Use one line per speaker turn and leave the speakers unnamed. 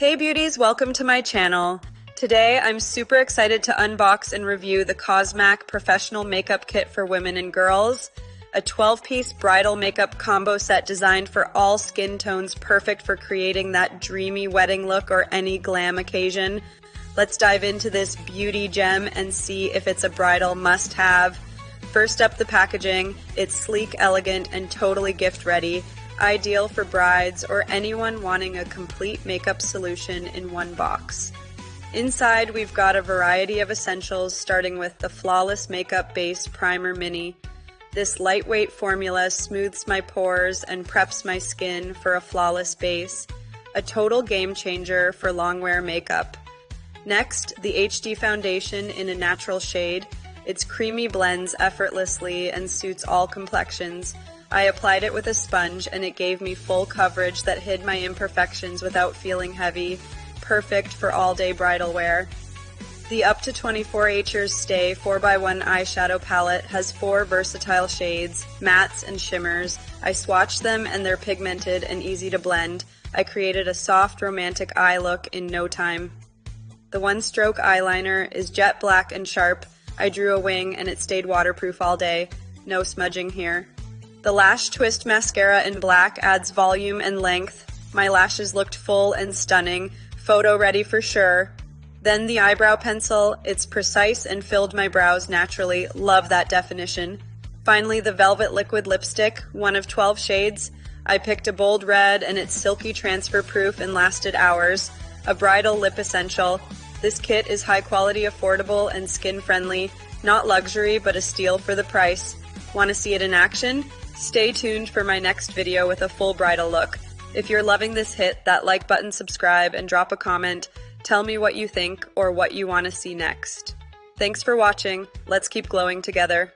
Hey beauties, welcome to my channel. Today I'm super excited to unbox and review the COSMAC Professional Makeup Kit for Women and Girls, a 12-piece bridal makeup combo set designed for all skin tones, perfect for creating that dreamy wedding look or any glam occasion. Let's dive into this beauty gem and see if it's a bridal must-have. First up, the packaging. It's sleek, elegant, and totally gift-ready. Ideal for brides or anyone wanting a complete makeup solution in one box. Inside, we've got a variety of essentials, starting with the Flawless Makeup Base Primer Mini. This lightweight formula smooths my pores and preps my skin for a flawless base, a total game changer for long-wear makeup. Next, the HD Foundation in a natural shade. Its creamy blends effortlessly and suits all complexions. I applied it with a sponge and it gave me full coverage that hid my imperfections without feeling heavy. Perfect for all-day bridal wear. The up to 24Hers Stay 4x1 eyeshadow palette has 4 versatile shades, mattes and shimmers. I swatched them and they're pigmented and easy to blend. I created a soft romantic eye look in no time. The one-stroke eyeliner is jet black and sharp. I drew a wing and it stayed waterproof all day. No smudging here. The Lash Twist Mascara in black adds volume and length. My lashes looked full and stunning. Photo ready for sure. Then the eyebrow pencil. It's precise and filled my brows naturally. Love that definition. Finally, the Velvet Liquid Lipstick, one of 12 shades. I picked a bold red and it's silky transfer proof and lasted hours. A bridal lip essential. This kit is high quality, affordable, and skin friendly. Not luxury, but a steal for the price. Want to see it in action? Stay tuned for my next video with a full bridal look. If you're loving this, hit that like button, subscribe, and drop a comment. Tell me what you think or what you want to see next. Thanks for watching. Let's keep glowing together.